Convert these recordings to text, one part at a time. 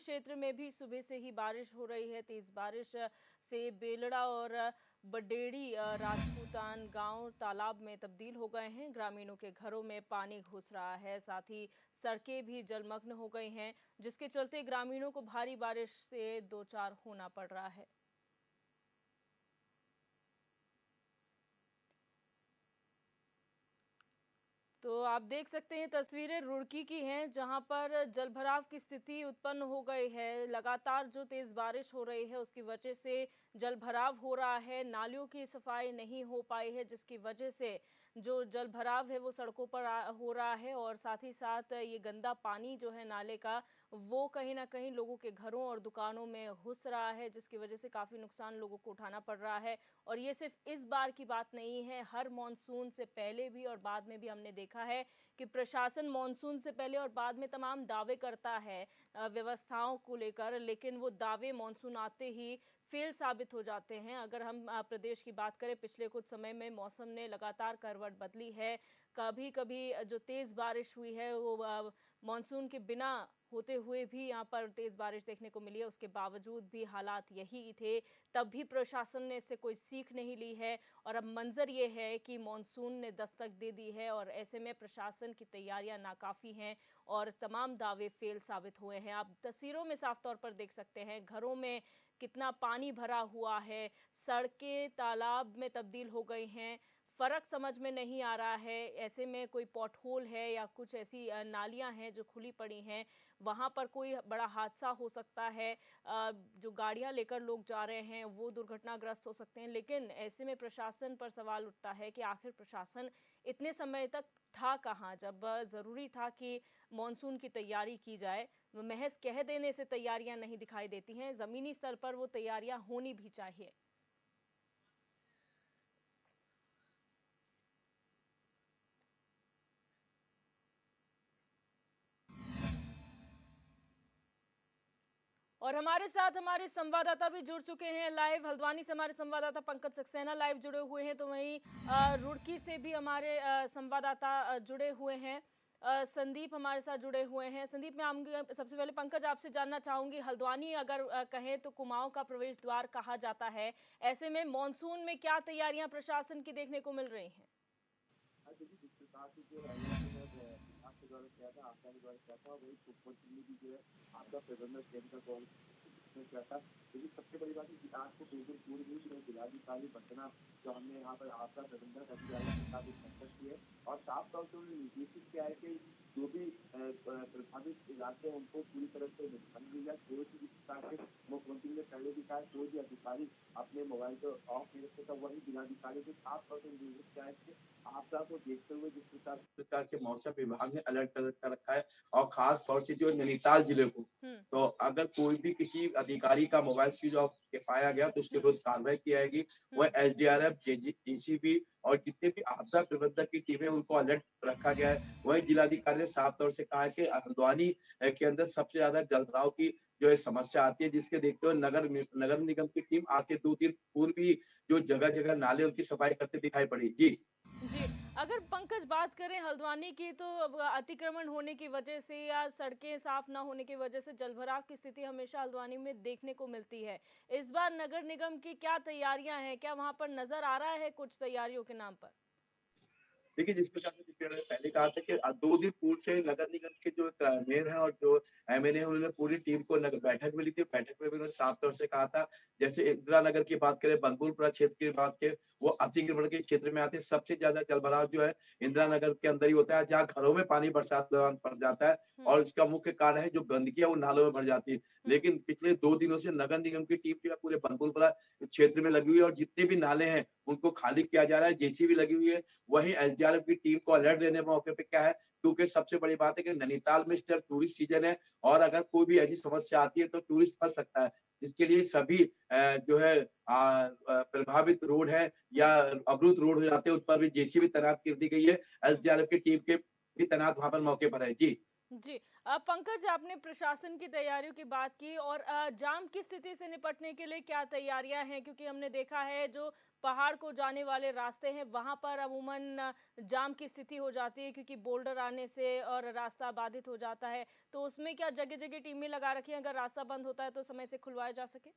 क्षेत्र में भी सुबह से ही बारिश हो रही है। तेज बारिश से बेलड़ा और बडेड़ी राजपूतान गांव तालाब में तब्दील हो गए हैं। ग्रामीणों के घरों में पानी घुस रहा है, साथ ही सड़कें भी जलमग्न हो गई हैं, जिसके चलते ग्रामीणों को भारी बारिश से दो चार होना पड़ रहा है। तो आप देख सकते हैं, तस्वीरें रुड़की की हैं, जहां पर जलभराव की स्थिति उत्पन्न हो गई है। लगातार जो तेज बारिश हो रही है उसकी वजह से जलभराव हो रहा है। नालियों की सफाई नहीं हो पाई है, जिसकी वजह से जो जलभराव है वो सड़कों पर हो रहा है, और साथ ही साथ ये गंदा पानी जो है नाले का, वो कहीं ना कहीं लोगों के घरों और दुकानों में घुस रहा है, जिसकी वजह से काफी नुकसान लोगों को उठाना पड़ रहा है। और ये सिर्फ इस बार की बात नहीं है, हर मॉनसून से पहले भी और बाद में भी हमने देखा है कि प्रशासन मॉनसून से पहले और बाद में तमाम दावे करता है व्यवस्थाओं को लेकर, लेकिन वो दावे मॉनसून आते ही फेल साबित हो जाते हैं। अगर हम प्रदेश की बात करें, पिछले कुछ समय में मौसम ने लगातार करवट बदली है। कभी कभी जो तेज बारिश हुई है वो मॉनसून के बिना होते हुए भी यहाँ पर तेज बारिश देखने को मिली है, उसके बावजूद भी हालात यही थे। तब भी प्रशासन ने इससे कोई सीख नहीं ली है, और अब मंजर ये है कि मॉनसून ने दस्तक दे दी है, और ऐसे में प्रशासन की तैयारियां नाकाफी हैं और तमाम दावे फेल साबित हुए हैं। आप तस्वीरों में साफ तौर पर देख सकते हैं घरों में कितना पानी भरा हुआ है, सड़कें तालाब में तब्दील हो गई हैं। फर्क समझ में नहीं आ रहा है, ऐसे में कोई पॉटहोल है या कुछ ऐसी नालियां हैं जो खुली पड़ी हैं, वहां पर कोई बड़ा हादसा हो सकता है। जो गाड़ियां लेकर लोग जा रहे हैं वो दुर्घटनाग्रस्त हो सकते हैं। लेकिन ऐसे में प्रशासन पर सवाल उठता है कि आखिर प्रशासन इतने समय तक था कहाँ, जब ज़रूरी था कि मॉनसून की तैयारी की जाए। महज कह देने से तैयारियां नहीं दिखाई देती हैं, ज़मीनी स्तर पर वो तैयारियां होनी भी चाहिए। और हमारे साथ हमारे संवाददाता भी जुड़ चुके हैं लाइव। हल्द्वानी से हमारे संवाददाता पंकज सक्सेना लाइव जुड़े हुए हैं, तो वहीं रुड़की से भी हमारे संवाददाता जुड़े हुए हैं। संदीप हमारे साथ जुड़े हुए हैं। संदीप, मैं सबसे पहले पंकज आपसे जानना चाहूंगी, हल्द्वानी अगर कहें तो कुमाऊं का प्रवेश द्वार कहा जाता है, ऐसे में मॉनसून में क्या तैयारियां प्रशासन की देखने को मिल रही हैं? हाँ, देखिए जिस प्रकार से जो है विभाग के द्वारा किया था, आपदा के द्वारा किया था, वही सुपरचुनी भी जो है आपदा प्रबंधन केंद्र का द्वारा उसमें किया था। लेकिन सबसे बड़ी बात है कि आज को कुछ दिन पूर्व ही जो जिलाधिकारी पटना जो हमने यहाँ पर आपदा प्रबंधन अधिकारी के साथ एक बैठक की है और साफ तौर पर उन्होंने निर्देशित किया है कि जो भी प्रभावित इलाके हैं उनको पूरी तरह से नुकसान मिल जाए। कोई भी जिस प्रकार से मुख्यमंत्री ने पहले भी कहा, कोई भी अधिकारी अपने मोबाइल को ऑफ नहीं रख सकता, वही जिलाधिकारी को साफ तौर पर निर्देशित किया है कि आपदा को देखते हुए जिस प्रकार से मौसम विभाग ने अलर्ट कर रखा है और खास तौर से जो नैनीताल जिले को, हम्म। तो अगर कोई भी किसी अधिकारी का मोबाइल स्विच ऑफ पाया गया तो उसके विरुद्ध कार्रवाई की जाएगी। वह एसडीआरएफ, जेसीबी और जितने भी आपदा प्रबंधन की टीमें उनको अलर्ट रखा गया है। वही जिलाधिकारी ने साफ तौर से कहा है कि हल्द्वानी के अंदर सबसे ज्यादा जलभराव की जो है समस्या आती है, जिसके देखते हुए नगर निगम की टीम आज से 2 दिन पूर्व ही जो जगह जगह नाले उनकी सफाई करते दिखाई पड़ी। जी जी, अगर पंकज बात करें हल्द्वानी की, तो अब अतिक्रमण होने की वजह से या सड़कें साफ ना होने की वजह से जलभराव की स्थिति हमेशा हल्द्वानी में देखने को मिलती है। इस बार नगर निगम की क्या तैयारियां हैं? क्या वहां पर नजर आ रहा है कुछ तैयारियों के नाम पर? देखिए, जिस प्रकार से देखिए मैंने पहले कहा था कि 2 दिन पूर्व से नगर निगम के जो मेयर हैं और जो एमएलए हैं, उन्होंने पूरी टीम को बैठक में ली थी। बैठक में भी उन्होंने साफ तौर से कहा था, जैसे इंदिरा नगर की बात करें, बलबुलपुरा क्षेत्र की बात करें, वो अतिक्रमण के क्षेत्र में आते हैं। सबसे ज्यादा जलभराव जो है इंदिरा नगर के अंदर ही होता है, जहाँ घरों में पानी बरसात के दौरान पड़ जाता है और इसका मुख्य कारण है जो गंदगी है वो नालों में भर जाती है। लेकिन पिछले 2 दिनों से नगर निगम की टीम जो है पूरे बलबुलपुरा क्षेत्र में लगी हुई है और जितने भी नाले हैं उनको खाली किया जा रहा है, जेसीबी लगी हुई है। वहीं एसडीआरएफ की टीम को अलर्ट देने मौके पे क्या है, क्योंकि सबसे बड़ी बात है कि नैनीताल में इस टाइम टूरिस्ट सीजन है और अगर कोई भी ऐसी समस्या आती है तो टूरिस्ट फंस सकता है। जिसके लिए सभी जो है प्रभावित रोड है या अवरुद्ध रोड हो जाते हैं, उस पर भी जेसीबी तैनात कर दी गई है। एसडीआरएफ की टीम के भी तैनात वहां पर मौके पर है। जी। जी। पंकज, आपने प्रशासन की तैयारियों की बात की और जाम की स्थिति से निपटने के लिए क्या तैयारियां हैं? क्योंकि हमने देखा है जो पहाड़ को जाने वाले रास्ते हैं वहां पर अमूमन जाम की स्थिति हो जाती है क्योंकि बोल्डर आने से और रास्ता बाधित हो जाता है। तो उसमें क्या जगह-जगह टीमें लगा रखी हैं, अगर रास्ता बंद होता है तो समय से खुलवाया जा सके?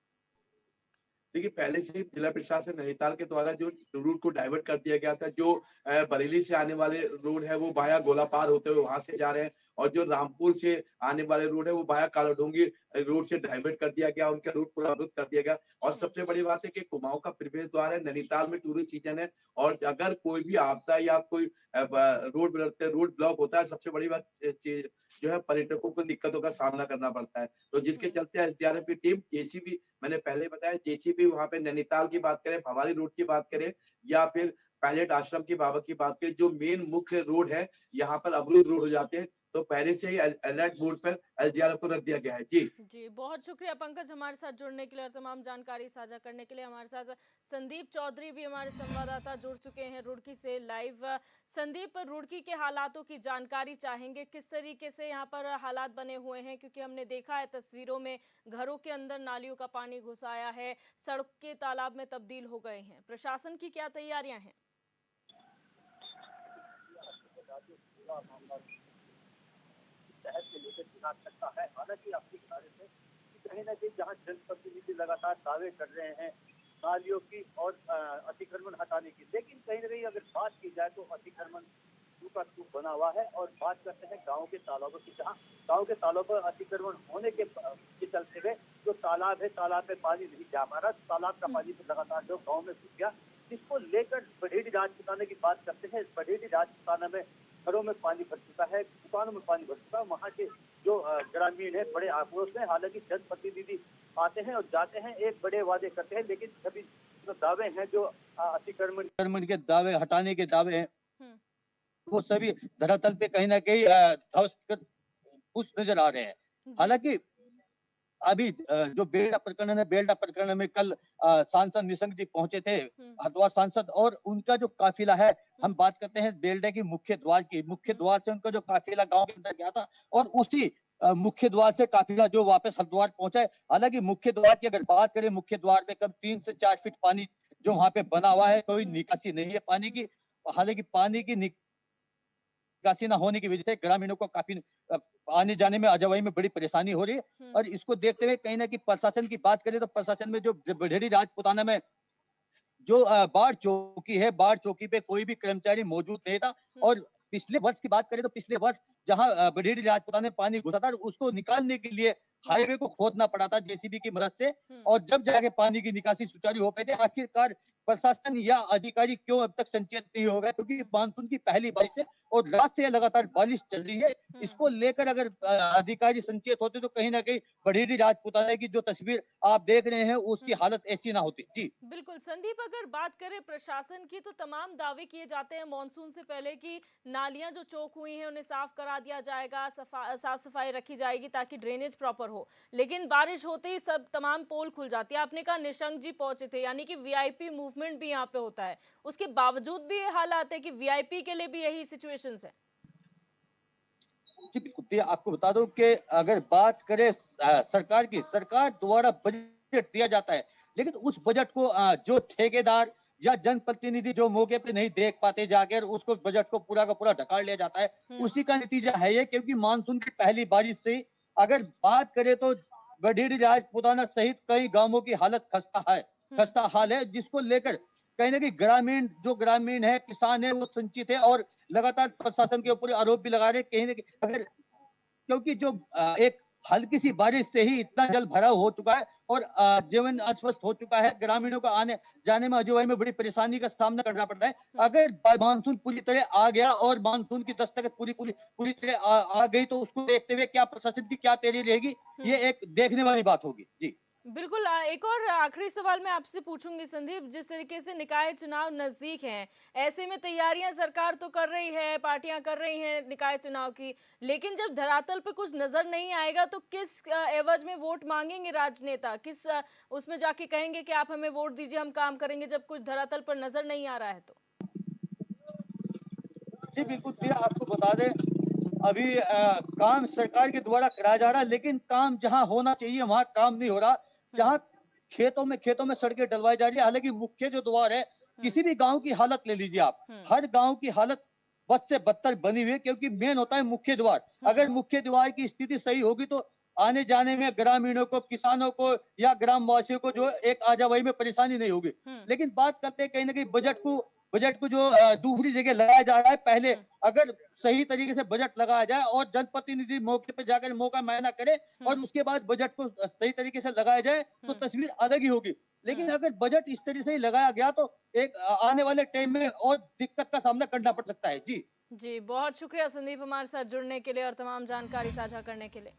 देखिए, पहले से ही जिला प्रशासन नैनीताल के द्वारा जो रूट को डाइवर्ट कर दिया गया था, जो बरेली से आने वाले रोड है, वो वाया गोलापार होते हुए वहाँ से जा रहे हैं और जो रामपुर से आने वाले रोड है, वो वाया कालाढूंगी रोड से डाइवर्ट कर दिया गया, उनका रूट पूरा अवरुद्ध कर दिया गया और हुँ, सबसे बड़ी बात है कि कुमाऊँ का प्रवेश द्वार है, नैनीताल में टूरिस्ट सीज़न है और अगर कोई भी आपदा या कोई अ, ब रोड ब्लॉक होता है, सबसे बड़ी बात चीज़ जो है पर्यटकों को दिक्कतों का सामना करना पड़ता है। तो जिसके हुँ। चलते एसडीआरएफ की टीम, जेसीबी मैंने पहले बताया जेसीबी वहाँ पे नैनीताल की बात करें, भवाली रोड की बात करें या फिर पायलट आश्रम की बाबा की बात करें, जो मेन मुख्य रोड है, यहाँ पर अवरुद्ध रोड हो जाते हैं। तो पहले से ही अलर्ट मोड पर एसडीआरएफ को रख दिया गया है। जी। जी, बहुत शुक्रिया पंकज हमारे साथ जुड़ने के लिए और तमाम जानकारी साझा करने के लिए। हमारे साथ संदीप चौधरी भी हमारे संवाददाता जुड़ चुके हैं रुड़की से लाइव। संदीप, रुड़की के हालातों की जानकारी चाहेंगे, किस तरीके से यहाँ पर हालात बने हुए हैं? क्योंकि हमने देखा है तस्वीरों में घरों के अंदर नालियों का पानी घुस आया है, सड़क के तालाब में तब्दील हो गए हैं। प्रशासन की क्या तैयारियां हैं? शहर से लेकर दिनार तक का है। हालांकि आपकी किनारे से कहीं न कहीं जहाँ जनप्रतिनिधि लगातार दावे कर रहे हैं नालियों की और अतिक्रमण हटाने की, लेकिन कहीं न कहीं अगर बात की जाए तो अतिक्रमण का स्तूप बना हुआ है और बात करते हैं गांव के तालाबों की, जहाँ गांव के तालाबों पर अतिक्रमण होने के चलते हुए जो तालाब है, तालाब में पानी नहीं जा पा रहा, तालाब का पानी तो लगातार जो गाँव में घुस गया, जिसको लेकर बढ़ेरी राजपुताना की बात करते हैं। बढ़ेरी राजपुताना में घरों में पानी भर चुका है, दुकानों में पानी भर चुका है। वहाँ के जो ग्रामीण है बड़े आक्रोश में, हालांकि जनप्रतिनिधि आते हैं और जाते हैं, एक बड़े वादे करते हैं, लेकिन सभी जो दावे हैं, जो अतिक्रमण के दावे, हटाने के दावे हैं, हम्म। वो सभी धरातल पे कहीं न कहीं ध्वस्त कुछ नजर आ रहे हैं। जी। हालांकि अभी जो बेलडा प्रकरण है, बेलडा प्रकरण में कल सांसद निशंक जी पहुंचे थे, हम्म। हरिद्वार सांसद, और उनका जो काफिला है, हम हम्म। बात करते हैं बेलडा की मुख्य द्वार की, मुख्य हम्म। द्वार से उनका जो काफिला गांव के अंदर गया था और उसी मुख्य द्वार से काफिला जो वापस हरिद्वार पहुंचा है। हालांकि मुख्य द्वार की अगर बात करें, मुख्य द्वार पे कब 3 से 4 फीट पानी जो वहां पे बना हुआ है, कोई हम्म। निकासी नहीं है पानी हम्म। की। हालांकि पानी की निकासी न होने की वजह से ग्रामीणों को काफी आने जाने में, आवाजाही में बड़ी परेशानी हो रही है। हम्म। और इसको देखते हुए कहीं ना कहीं प्रशासन की बात करें तो प्रशासन में जो बढ़ेरी राजपुताना में जो बाढ़ चौकी है, बाढ़ चौकी पे कोई भी कर्मचारी मौजूद नहीं था। हम्म। और पिछले वर्ष की बात करें तो पिछले वर्ष जहां बढ़ेरी राजपुताना में पानी घुसा था, उसको निकालने के लिए हम्म। हाईवे को खोदना पड़ा था जेसीबी की मदद से। हम्म। और जब जाके पानी की निकासी सुचारू हो पाई थी। आखिरकार प्रशासन या अधिकारी क्यों अब तक संचेत नहीं हो गए, क्योंकि हम्म। मानसून की पहली बारिश है और रात से लगातार बारिश चल रही है। हम्म। इसको लेकर अगर अधिकारी संचेत होते तो कहीं ना कहीं बढ़ेरी राजपुताना की जो तस्वीर आप देख रहे हैं, उसकी हम्म। हालत ऐसी ना होती। जी। बिल्कुल संदीप, अगर बात करें प्रशासन की तो तमाम दावे किए जाते हैं मॉनसून से पहले कि नालियां जो चौक हुई हैं उन्हें साफ करा दिया जाएगा, साफ सफाई रखी जाएगी ताकि ड्रेनेज प्रॉपर हो। लेकिन बारिश होते ही सब तमाम पोल खुल जाती है। आपने कहा निशंक जी पहुंचे थे, यानी कि वीआईपी मूवमेंट भी यहाँ पे होता है, उसके बावजूद भी ये हालात है कि वीआईपी के लिए भी यही सिचुएशंस है। जी, बिल्कुल। देखिए, आपको बता दूं कि अगर बात करें सरकार की, सरकार द्वारा बजट दिया जाता है, लेकिन उस बजट को जो ठेकेदार या जनप्रतिनिधि जो मौके पे नहीं देख पाते जाकर, उसको बजट को पूरा का पूरा ढका लिया जाता है। हम्म। उसी का नतीजा है ये, क्योंकि मानसून की पहली बारिश से ही अगर बात करें तो बडीडी राजपुताना सहित कई गांवों की हालत हम्म। खस्ता हाल है, जिसको लेकर कहीं ना कहीं ग्रामीण है, किसान है, वो संचित है और लगातार प्रशासन के ऊपर आरोप भी लगा रहे हैं। कहीं ना कहीं अगर, क्योंकि जो एक हल्की सी बारिश से ही इतना जल भराव हो चुका है और जीवन अस्वस्थ हो चुका है, ग्रामीणों को आने जाने में, आवाजाही में बड़ी परेशानी का सामना करना पड़ता है। हम्म। अगर मानसून पूरी तरह आ गया और मानसून की दस्तक पूरी तरह आ गई, तो उसको देखते हुए क्या प्रशासन की क्या तैयारी रहेगी, हम्म। ये एक देखने वाली बात होगी। जी। बिल्कुल। एक और आखिरी सवाल मैं आपसे पूछूंगी संदीप, जिस तरीके से निकाय चुनाव नजदीक हैं, ऐसे में तैयारियां सरकार तो कर रही है, पार्टियां कर रही हैं निकाय चुनाव की, लेकिन जब धरातल पे कुछ नजर नहीं आएगा तो किस एवज में वोट मांगेंगे राजनेता, किस उसमें जाके कहेंगे कि आप हमें वोट दीजिए, हम काम करेंगे, जब कुछ धरातल पर नजर नहीं आ रहा है तो? जी, बिल्कुल। भैया, आपको बता दें, अभी काम सरकार के द्वारा कराया जा रहा है, लेकिन काम जहां होना चाहिए वहां काम नहीं हो रहा। जहां खेतों में सड़कें डलवाई जा रही है, हालांकि मुख्य जो द्वार है, किसी भी गांव की हालत ले लीजिए आप, हर गांव की हालत बद से बदतर बनी हुई है, क्योंकि मेन होता है मुख्य द्वार। अगर मुख्य द्वार की स्थिति सही होगी तो आने जाने में ग्रामीणों को, किसानों को या ग्रामवासियों को जो एक आजावाई में परेशानी नहीं होगी। लेकिन बात करते हैं कहीं ना कहीं बजट को जो दूसरी जगह लगाया जा रहा है। पहले अगर सही तरीके से बजट लगाया जाए और जनप्रतिनिधि मौके पे जाकर मौका मुआयना करे और उसके बाद बजट को सही तरीके से लगाया जाए तो तस्वीर अलग ही होगी। लेकिन अगर बजट इस तरीके से ही लगाया गया तो एक आने वाले टाइम में और दिक्कत का सामना करना पड़ सकता है। जी। जी, बहुत शुक्रिया संदीप हमारे साथ जुड़ने के लिए और तमाम जानकारी साझा करने के लिए।